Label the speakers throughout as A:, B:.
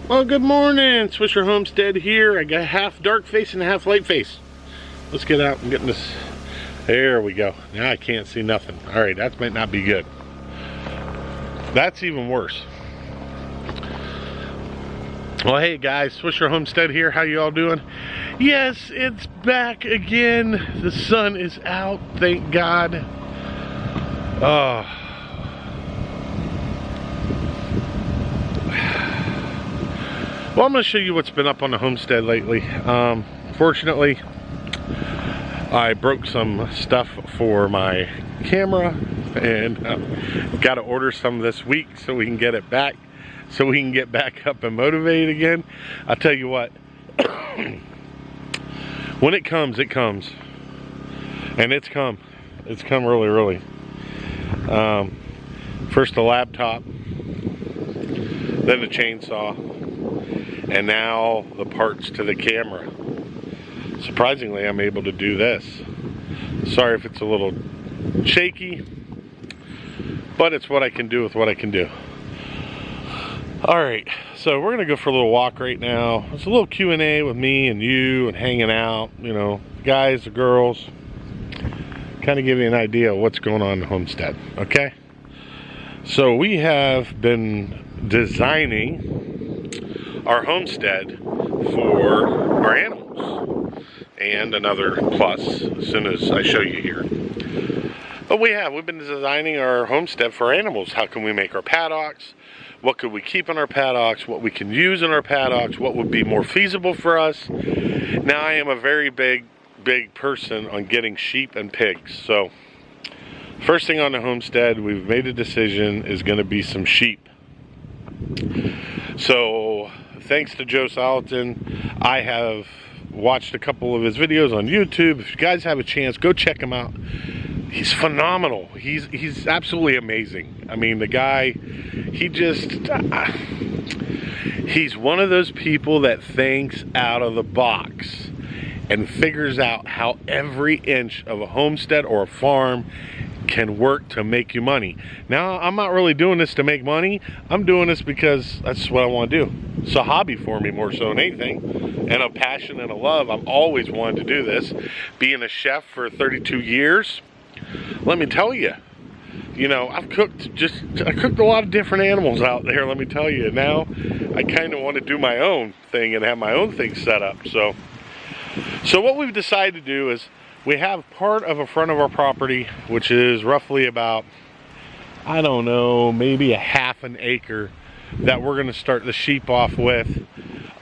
A: Well, good morning. Swisher Homestead here. I got half dark face and half light face. Let's get out and get in this. There we go. Now I can't see nothing. All right, that might not be good. That's even worse. Well, hey guys, Swisher Homestead here. How you all doing? Yes, it's back again. The sun is out, thank God. Oh. Well, I'm going to show you what's been up on the homestead lately. Fortunately, I broke some stuff for my camera and got to order some this week so we can get it back, so we can get back up and motivated again. I'll tell you what, when it comes, it comes. And it's come really. First the laptop, then the chainsaw, and now the parts to the camera. Surprisingly, I'm able to do this. Sorry if it's a little shaky, but it's what I can do with what I can do. All right, so we're gonna go for a little walk right now. It's a little Q&A with me and you and hanging out, you know, guys, the girls, kind of give you an idea of what's going on in the homestead, okay? So we have been designing our homestead for our animals, and another plus as soon as I show you here. But we've been designing our homestead for animals. How can we make our paddocks? What could we keep in our paddocks? What we can use in our paddocks? What would be more feasible for us? Now I am a very big person on getting sheep and pigs. So first thing on the homestead, we've made a decision, is going to be some sheep. So thanks to Joe Salatin, I have watched a couple of his videos on YouTube. If you guys have a chance, go check him out. He's phenomenal. He's absolutely amazing. I mean, the guy, he's one of those people that thinks out of the box and figures out how every inch of a homestead or a farm can work to make you money. Now, I'm not really doing this to make money. I'm doing this because that's what I want to do. It's a hobby for me more so than anything, and a passion and a love. I've always wanted to do this. Being a chef for 32 years, let me tell you, you know, I cooked a lot of different animals out there, let me tell you. Now, I kind of want to do my own thing and have my own thing set up. So what we've decided to do is, we have part of a front of our property, which is roughly about, I don't know, maybe a half an acre, that we're going to start the sheep off with.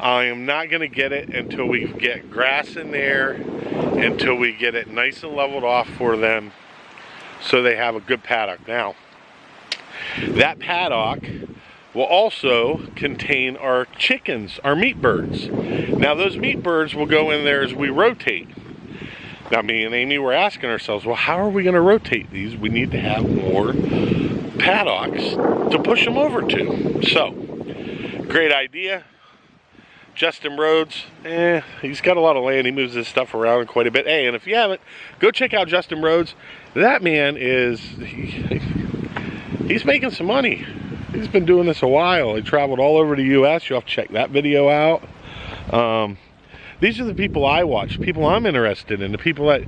A: I am not going to get it until we get grass in there, until we get it nice and leveled off for them, so they have a good paddock. Now, that paddock will also contain our chickens, our meat birds. Now, those meat birds will go in there as we rotate. Now, me and Amy were asking ourselves, well, how are we going to rotate these? We need to have more paddocks to push them over to. So, great idea. Justin Rhodes, he's got a lot of land. He moves his stuff around quite a bit. Hey, and if you haven't, go check out Justin Rhodes. That man is, he's making some money. He's been doing this a while. He traveled all over the U.S. You'll have to check that video out. These are the people I watch, people I'm interested in, the people that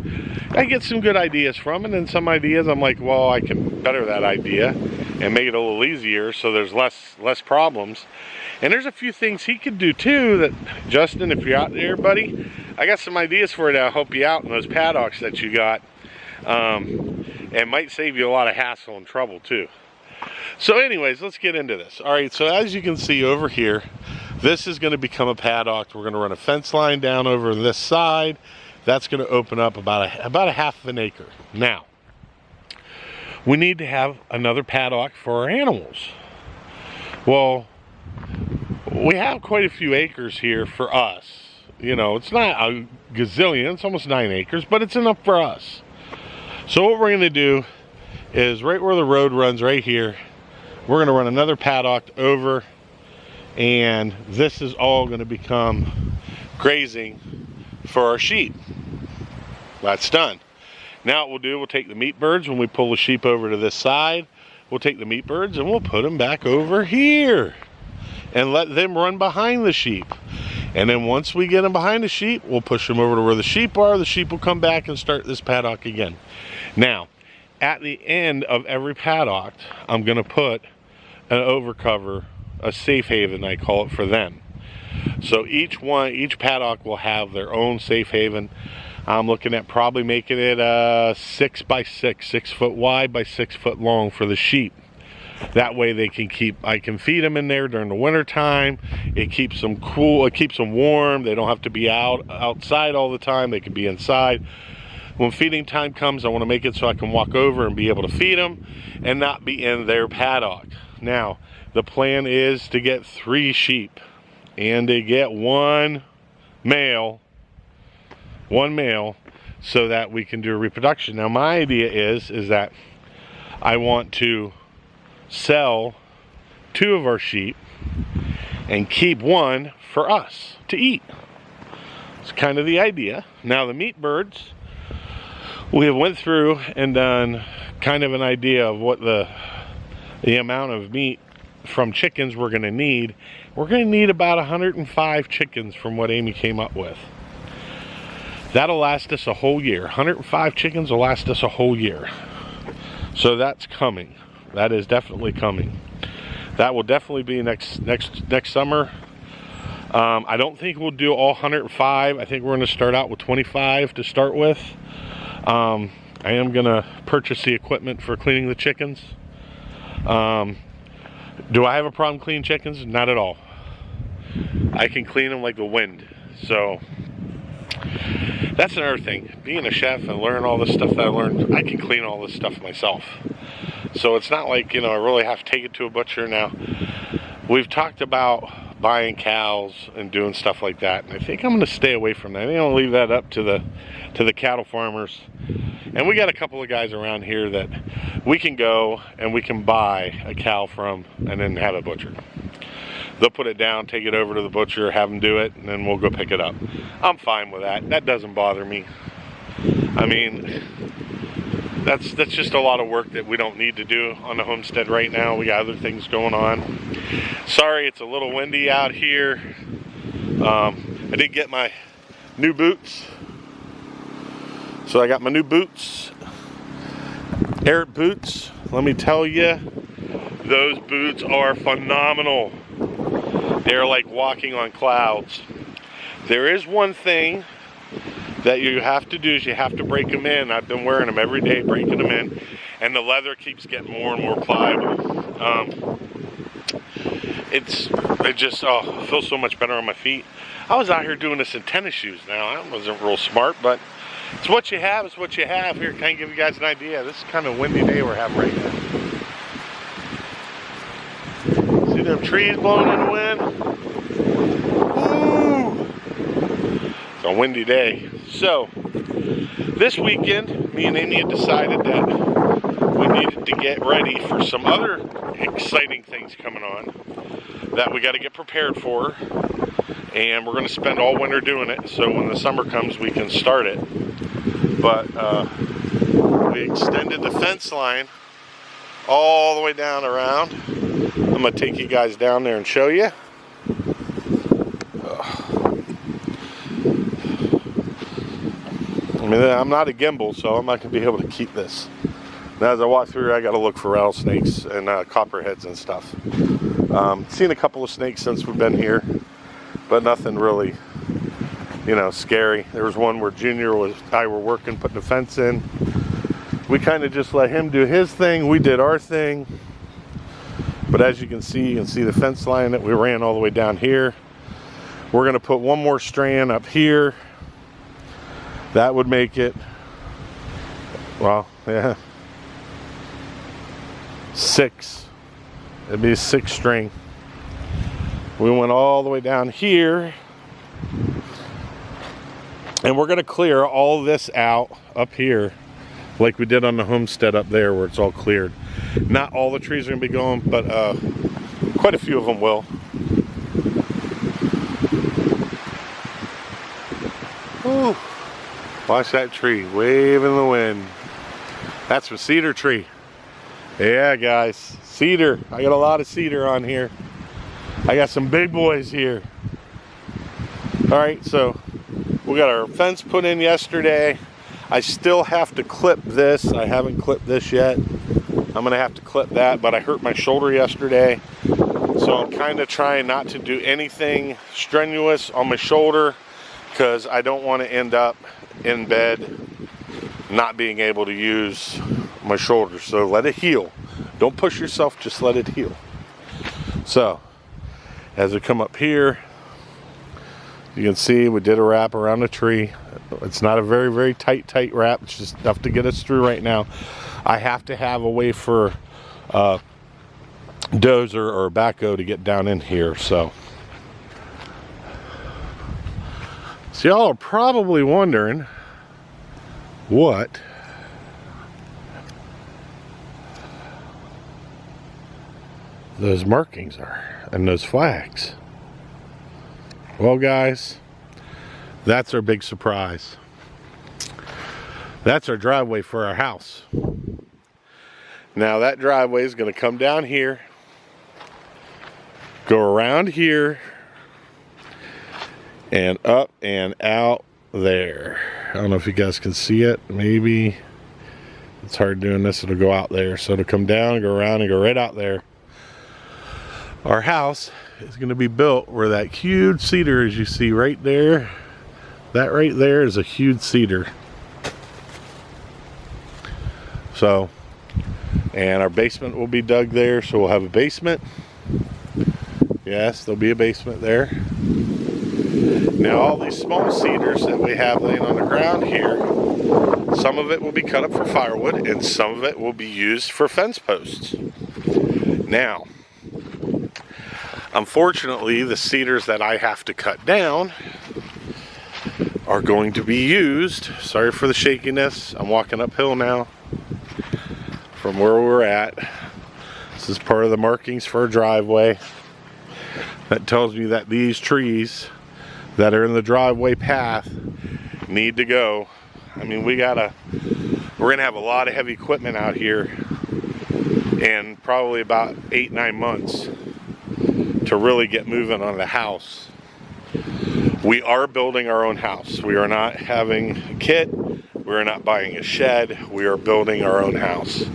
A: I get some good ideas from, and then some ideas I'm like, well, I can better that idea and make it a little easier so there's less problems. And there's a few things he could do too that, Justin, if you're out there, buddy, I got some ideas for you to help you out in those paddocks that you got, and might save you a lot of hassle and trouble too. So anyways, let's get into this. All right, so as you can see over here, this is going to become a paddock. We're going to run a fence line down over this side. That's going to open up about a half of an acre. Now, we need to have another paddock for our animals. Well, we have quite a few acres here for us. You know, it's not a gazillion, it's almost 9 acres, but it's enough for us. So what we're going to do is, right where the road runs right here, we're going to run another paddock over, and this is all going to become grazing for our sheep. That's done. Now what we'll take the meat birds, when we pull the sheep over to this side, we'll take the meat birds and we'll put them back over here. and let them run behind the sheep. And then once we get them behind the sheep, we'll push them over to where the sheep are. The sheep will come back and start this paddock again. Now, at the end of every paddock, I'm going to put an overcover, a safe haven, I call it, for them. So each paddock will have their own safe haven. I'm looking at probably making it 6 by 6, 6 foot wide by 6 foot long for the sheep. That way they can I can feed them in there during the winter time. It keeps them cool, it keeps them warm. They don't have to be outside all the time. They can be inside. When feeding time comes, I want to make it so I can walk over and be able to feed them and not be in their paddock. Now, the plan is to get 3 sheep and to get one male, so that we can do a reproduction. Now, my idea is that I want to sell 2 of our sheep and keep 1 for us to eat. It's kind of the idea. Now, the meat birds, we have went through and done kind of an idea of what the amount of meat from chickens we're going to need. We're going to need about 105 chickens from what Amy came up with. That'll last us a whole year. 105 chickens will last us a whole year. So that's coming. That is definitely coming. That will definitely be next summer. I don't think we'll do all 105. I think we're going to start out with 25 to start with. I am going to purchase the equipment for cleaning the chickens. Do I have a problem cleaning chickens? Not at all. I can clean them like the wind. So that's another thing. Being a chef and learning all this stuff that I learned, I can clean all this stuff myself. So it's not like, I really have to take it to a butcher. Now, we've talked about buying cows and doing stuff like that, and I think I'm going to stay away from that. I think I'll leave that up to the cattle farmers. And we got a couple of guys around here that we can go and we can buy a cow from and then have it butchered. They'll put it down, take it over to the butcher, have them do it, and then we'll go pick it up. I'm fine with that. That doesn't bother me. I mean, that's just a lot of work that we don't need to do on the homestead right now. We got other things going on. Sorry, it's a little windy out here. I did get my new boots. So I got my new boots, air boots. Let me tell you, those boots are phenomenal. They're like walking on clouds. There is one thing that you have to do is you have to break them in. I've been wearing them every day, breaking them in, and the leather keeps getting more and more pliable. It feels so much better on my feet. I was out here doing this in tennis shoes. Now, I wasn't real smart, but it's what you have, it's what you have. Here, can I give you guys an idea? This is kind of a windy day we're having right now. See them trees blowing in the wind? Ooh! It's a windy day. So, this weekend, me and Amy had decided that we needed to get ready for some other exciting things coming on that we got to get prepared for. And we're going to spend all winter doing it, so when the summer comes, we can start it. But we extended the fence line all the way down around. I'm going to take you guys down there and show you. I mean, I'm not a gimbal, so I'm not going to be able to keep this. Now, as I walk through, I got to look for rattlesnakes and copperheads and stuff. Seen a couple of snakes since we've been here, but nothing really, scary. There was one where Junior and I were working, putting a fence in. We kind of just let him do his thing. We did our thing. But as you can see the fence line that we ran all the way down here. We're going to put one more strand up here. That would make it, well, yeah, 6. It'd be a 6 string. We went all the way down here. And we're going to clear all this out up here like we did on the homestead up there where it's all cleared. Not all the trees are going to be going, but quite a few of them will. Ooh. Watch that tree wave in the wind. That's a cedar tree. Yeah, guys, cedar. I got a lot of cedar on here. I got some big boys here. All right, so we got our fence put in yesterday. I still have to clip this. I haven't clipped this yet. I'm gonna have to clip that, but I hurt my shoulder yesterday. So I'm kind of trying not to do anything strenuous on my shoulder because I don't want to end up in bed not being able to use my shoulder. So let it heal. Don't push yourself, just let it heal. So as we come up here, you can see we did a wrap around the tree. It's not a very, very tight wrap. It's just enough to get us through right now. I have to have a way for dozer or a backhoe to get down in here. So y'all are probably wondering what those markings are and those flags. Well, guys, that's our big surprise. That's our driveway for our house. Now that driveway is going to come down here, go around here, and up and out there. I don't know if you guys can see it. Maybe it's hard doing this. It'll go out there. So it'll come down, go around, and go right out there. Our house is going to be built where that huge cedar, as you see right there, that right there is a huge cedar. So, and our basement will be dug there, so we'll have a basement. Yes, there'll be a basement there. Now all these small cedars that we have laying on the ground here, some of it will be cut up for firewood and some of it will be used for fence posts. Now, unfortunately, the cedars that I have to cut down are going to be used. Sorry for the shakiness. I'm walking uphill now from where we're at. This is part of the markings for a driveway. That tells me that these trees that are in the driveway path need to go. I mean, we're gonna have a lot of heavy equipment out here in probably about 8-9 months to really get moving on the house. We are building our own house. We are not having a kit. We're not buying a shed. We are building our own house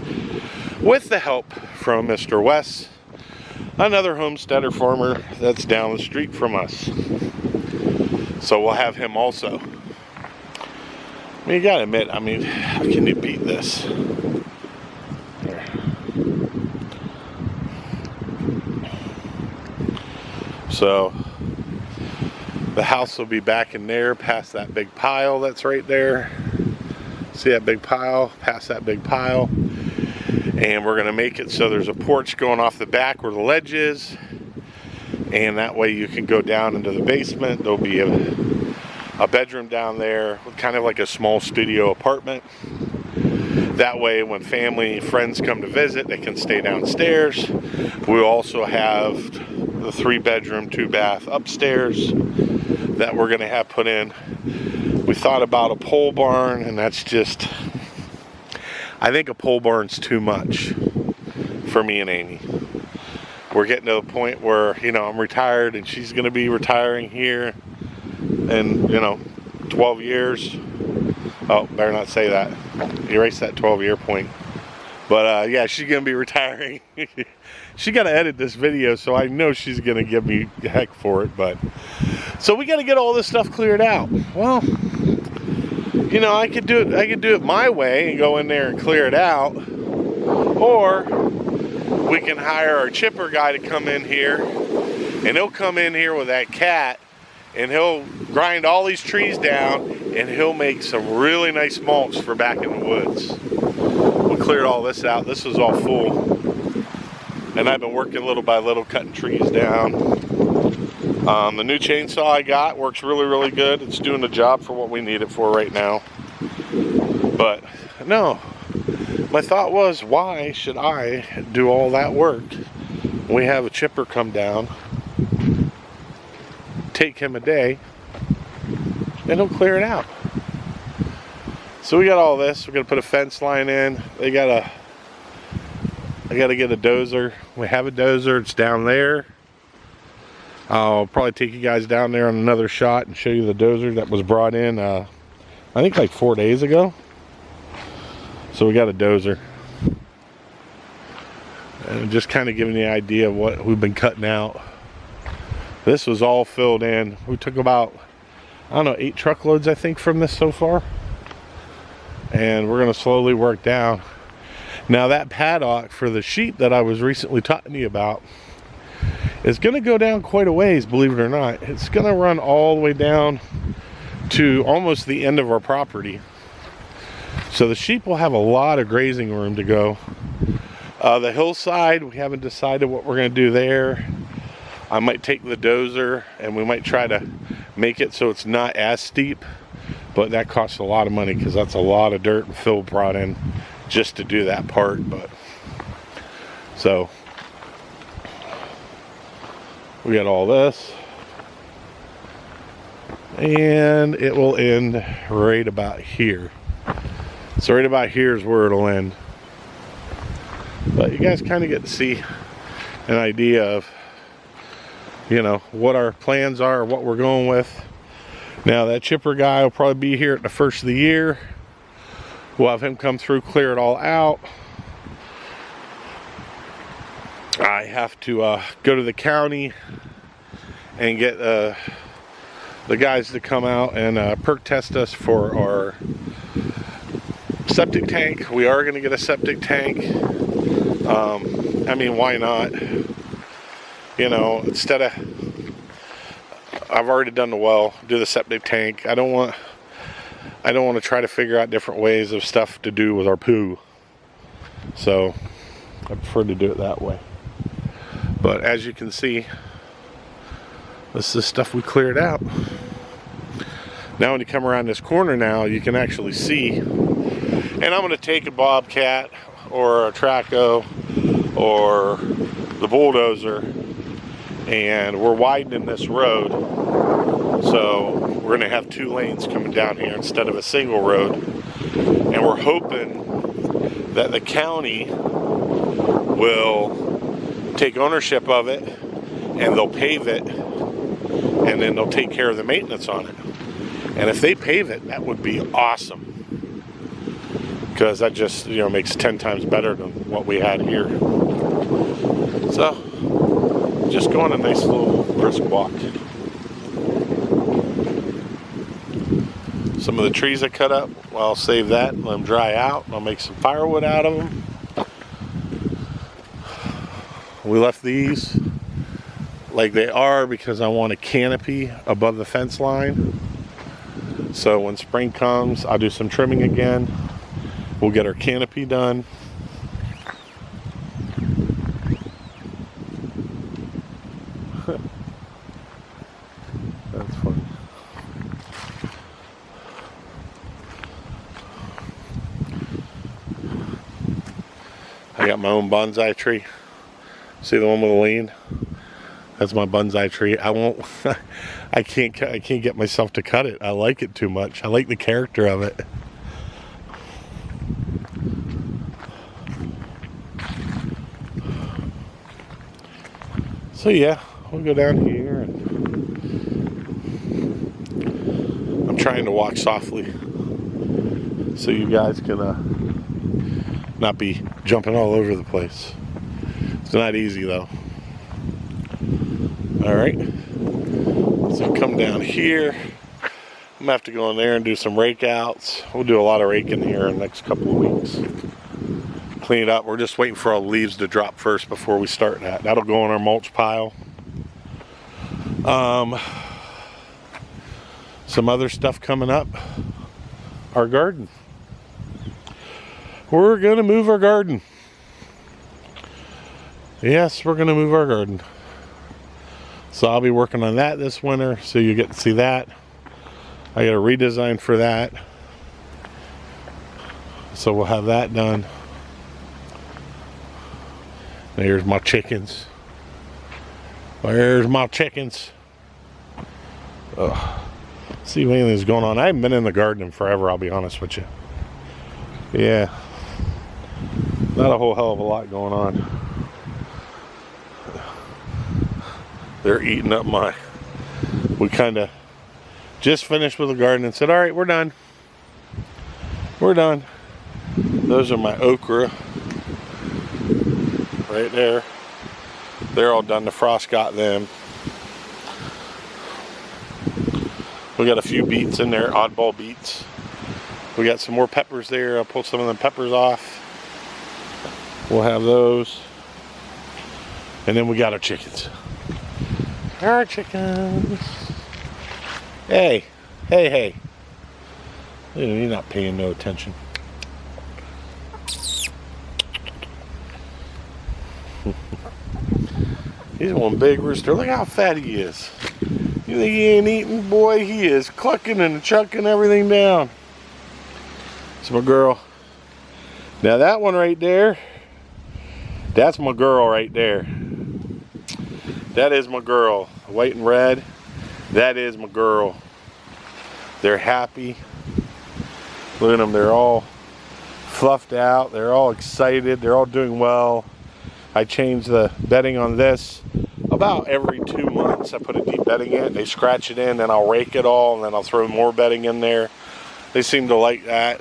A: with the help from Mr. Wes, another homesteader farmer that's down the street from us. So we'll have him also. I mean, you gotta admit, I mean, how can you beat this? There. So the house will be back in there past that big pile that's right there. See that big pile? Past that big pile. And we're gonna make it so there's a porch going off the back where the ledge is. And that way you can go down into the basement. There'll be a bedroom down there with kind of like a small studio apartment. That way when family, friends come to visit, they can stay downstairs. We'll also have the 3-bedroom, 2-bath upstairs that we're gonna have put in. We thought about a pole barn, and that's just, I think a pole barn's too much for me and Amy. We're getting to the point where, you know, I'm retired and she's gonna be retiring here in, you know, 12 years. Oh, better not say that. Erase that 12-year point. But yeah, she's gonna be retiring. She gotta edit this video, so I know she's gonna give me heck for it. But so we gotta get all this stuff cleared out. Well, you know, I could do it my way and go in there and clear it out, or we can hire our chipper guy to come in here, and he'll come in here with that cat, and he'll grind all these trees down, and he'll make some really nice mulch for back in the woods. We cleared all this out. This was all full, and I've been working little by little, cutting trees down. The new chainsaw I got works really, really good. It's doing the job for what we need it for right now. But no, my thought was, why should I do all that work? We have a chipper come down, take him a day, and he'll clear it out. So we got all this. We're gonna put a fence line in. I gotta get a dozer. We have a dozer. It's down there. I'll probably take you guys down there on another shot and show you the dozer that was brought in, I think like 4 days ago. So we got a dozer. And just kind of giving you an idea of what we've been cutting out. This was all filled in. We took about, I don't know, 8 truckloads I think from this so far. And we're going to slowly work down. Now that paddock for the sheep that I was recently talking to you about is going to go down quite a ways, believe it or not. It's going to run all the way down to almost the end of our property. So the sheep will have a lot of grazing room to go. The hillside, we haven't decided what we're going to do there. I might take the dozer and we might try to make it so it's not as steep, but that costs a lot of money because that's a lot of dirt and fill brought in just to do that part. But so we got all this, and it will end right about here. So right about here is where it'll end. But you guys kind of get to see an idea of, you know, what our plans are, what we're going with. Now that chipper guy will probably be here at the first of the year. We'll have him come through, clear it all out. I have to go to the county and get the guys to come out and perk test us for our septic tank. We are going to get a septic tank. I mean, why not? You know, instead of, I've already done the well, do the septic tank. I don't want to try to figure out different ways of stuff to do with our poo. So I prefer to do it that way. But as you can see, this is stuff we cleared out. Now when you come around this corner now, you can actually see. And I'm going to take a Bobcat or a Traco or the bulldozer, and we're widening this road. So we're going to have 2 lanes coming down here instead of a single road. And we're hoping that the county will take ownership of it and they'll pave it, and then they'll take care of the maintenance on it. And if they pave it, that would be awesome, because that just, you know, makes 10 times better than what we had here. So just going a nice little brisk walk. Some of the trees I cut up, well, I'll save that and let them dry out, and I'll make some firewood out of them. We left these like they are because I want a canopy above the fence line. So when spring comes, I'll do some trimming again. We'll get our canopy done. That's funny. I got my own bonsai tree. See the one with the lean? That's my bonsai tree. I can't get myself to cut it. I like it too much. I like the character of it. So yeah, we'll go down here, and I'm trying to walk softly so you guys can not be jumping all over the place. It's not easy though. Alright, so come down here. I'm gonna have to go in there and do some rake outs. We'll do a lot of raking here in the next couple of weeks. Clean it up. We're just waiting for all the leaves to drop first before we start that. That'll go in our mulch pile. Some other stuff coming up. Our garden. We're gonna move our garden. Yes, we're gonna move our garden. So I'll be working on that this winter, so you get to see that. I got a redesign for that. So we'll have that done. There's my chickens. Where's my chickens? Ugh. See if anything's going on. I haven't been in the garden in forever, I'll be honest with you. Yeah. Not a whole hell of a lot going on. They're eating up my, we kind of just finished with the garden and said, all right, we're done. We're done. Those are my okra right there. They're all done. The frost got them. We got a few beets in there, oddball beets. We got some more peppers there. I'll pull some of them peppers off. We'll have those. And then we got our chickens. Our chickens. Hey, hey, hey. You're not paying no attention. He's one big rooster. Look how fat he is. You think he ain't eating? Boy, he is clucking and chucking everything down. It's my girl. Now that one right there, that's my girl right there. That is my girl. White and red. That is my girl. They're happy. Look at them. They're all fluffed out. They're all excited. They're all doing well. I change the bedding on this about every 2 months. I put a deep bedding in. They scratch it in, then I'll rake it all, and then I'll throw more bedding in there. They seem to like that.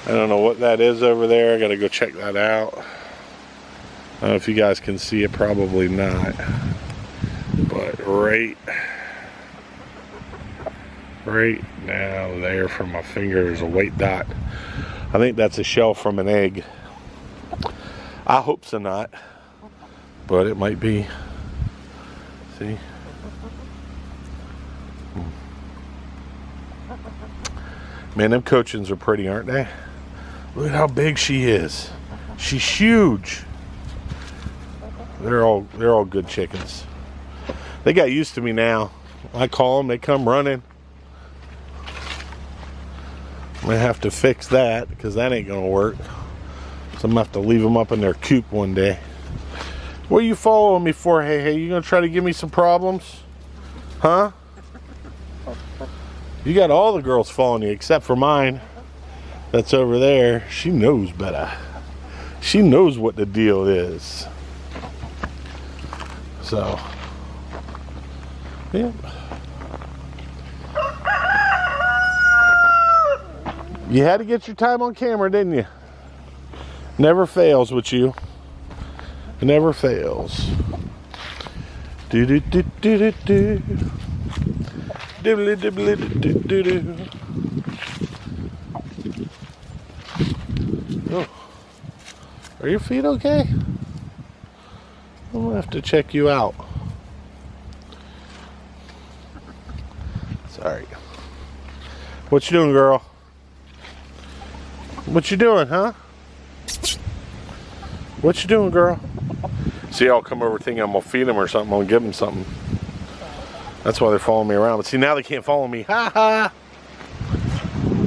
A: I don't know what that is over there. I gotta go check that out. I don't know if you guys can see it, probably not. But right now there from my finger is a white dot. I think that's a shell from an egg. I hope so not, but it might be. See? Man, them cochins are pretty, aren't they? Look at how big she is. She's huge. They're all good chickens. They got used to me now. I call them, they come running. I'm gonna have to fix that because that ain't gonna work. So I'm gonna have to leave them up in their coop one day. What are you following me for? Hey, you gonna try to give me some problems? Huh? You got all the girls following you except for mine. That's over there. She knows better. She knows what the deal is. So, yeah. You had to get your time on camera, didn't you? Never fails with you. Never fails. Do do do do do do. Dibbly dibbly do do do. Oh. Are your feet okay? I'm gonna have to check you out. Sorry. What you doing, girl? What you doing, huh? What you doing, girl? See, I'll come over thinking I'm gonna feed them or something. I'll give them something. That's why they're following me around. But see, now they can't follow me. Ha ha!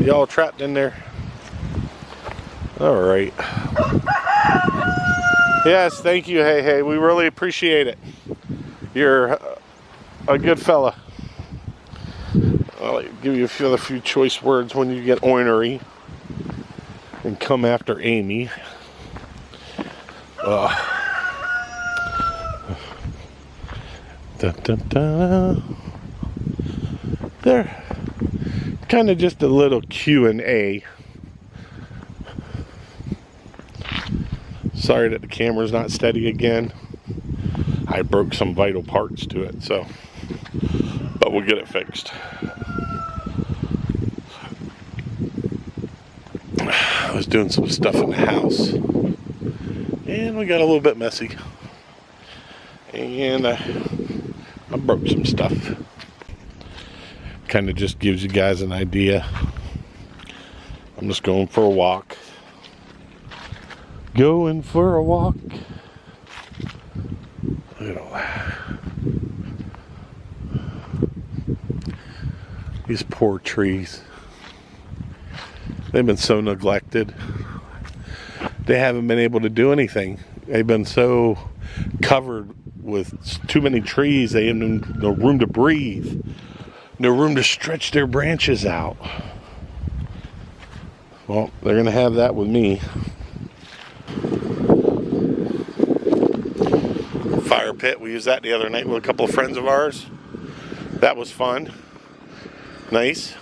A: Y'all trapped in there. All right. Yes, thank you. Hey, we really appreciate it. You're a good fella. I'll give you a few choice words when you get ornery and come after Amy. Dun, dun, dun. They're kind of just a little Q&A. Sorry that the camera's not steady again. I broke some vital parts to it, so, but we'll get it fixed. I was doing some stuff in the house, and we got a little bit messy, and I broke some stuff. Kind of just gives you guys an idea. I'm just going for a walk. Going for a walk. Look at all that. These poor trees. They've been so neglected. They haven't been able to do anything. They've been so covered with too many trees. They have no room to breathe. No room to stretch their branches out. Well, they're going to have that with me. fire pit. We used that the other night with a couple of friends of ours. That was fun. Nice.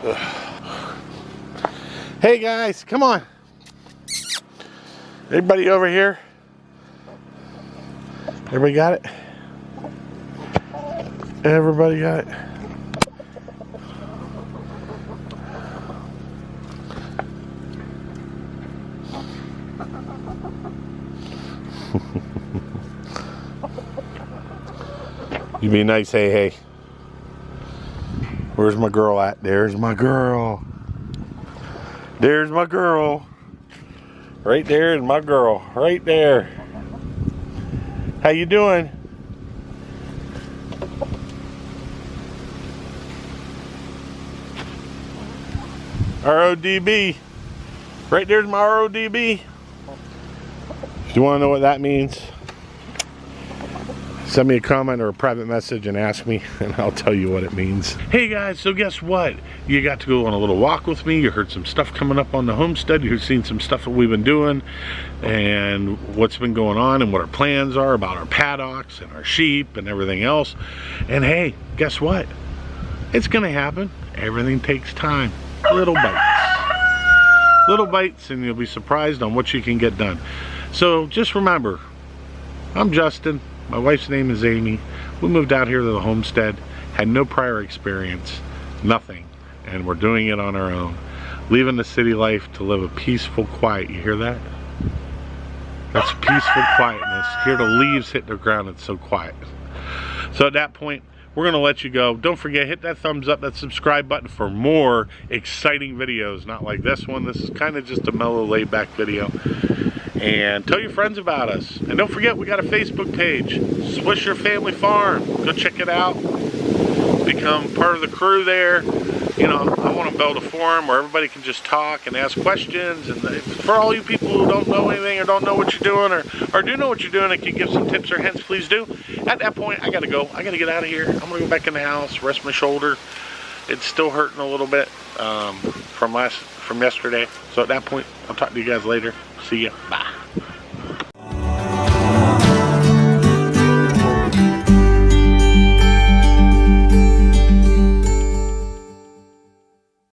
A: Ugh. Hey guys, come on. Everybody over here? Everybody got it? Everybody got it? You be nice, hey. Where's my girl at? There's my girl. There's my girl. Right there is my girl. Right there. How you doing? RODB. Right there's my RODB. Do you want to know what that means? Send me a comment or a private message and ask me, and I'll tell you what it means. Hey guys, so guess what? You got to go on a little walk with me. You heard some stuff coming up on the homestead. You've seen some stuff that we've been doing and what's been going on and what our plans are about our paddocks and our sheep and everything else. And hey, guess what? It's gonna happen. Everything takes time. Little bites. Little bites, and you'll be surprised on what you can get done. So just remember, I'm Justin. My wife's name is Amy. We moved out here to the homestead, had no prior experience, nothing, and we're doing it on our own. Leaving the city life to live a peaceful, quiet. You hear that? That's peaceful quietness. Hear the leaves hit the ground, it's so quiet. So at that point, we're gonna let you go. Don't forget, hit that thumbs up, that subscribe button for more exciting videos, not like this one. This is kind of just a mellow, laid back video. And tell your friends about us. And don't forget, we got a Facebook page, Swisher Family Farm. Go check it out. Become part of the crew there. You know, I want to build a forum where everybody can just talk and ask questions. And for all you people who don't know anything or don't know what you're doing or do know what you're doing and can give some tips or hints, please do. At that point, I got to go. I got to get out of here. I'm going to go back in the house, rest my shoulder. It's still hurting a little bit from yesterday. So at that point, I'll talk to you guys later. See ya. Bye.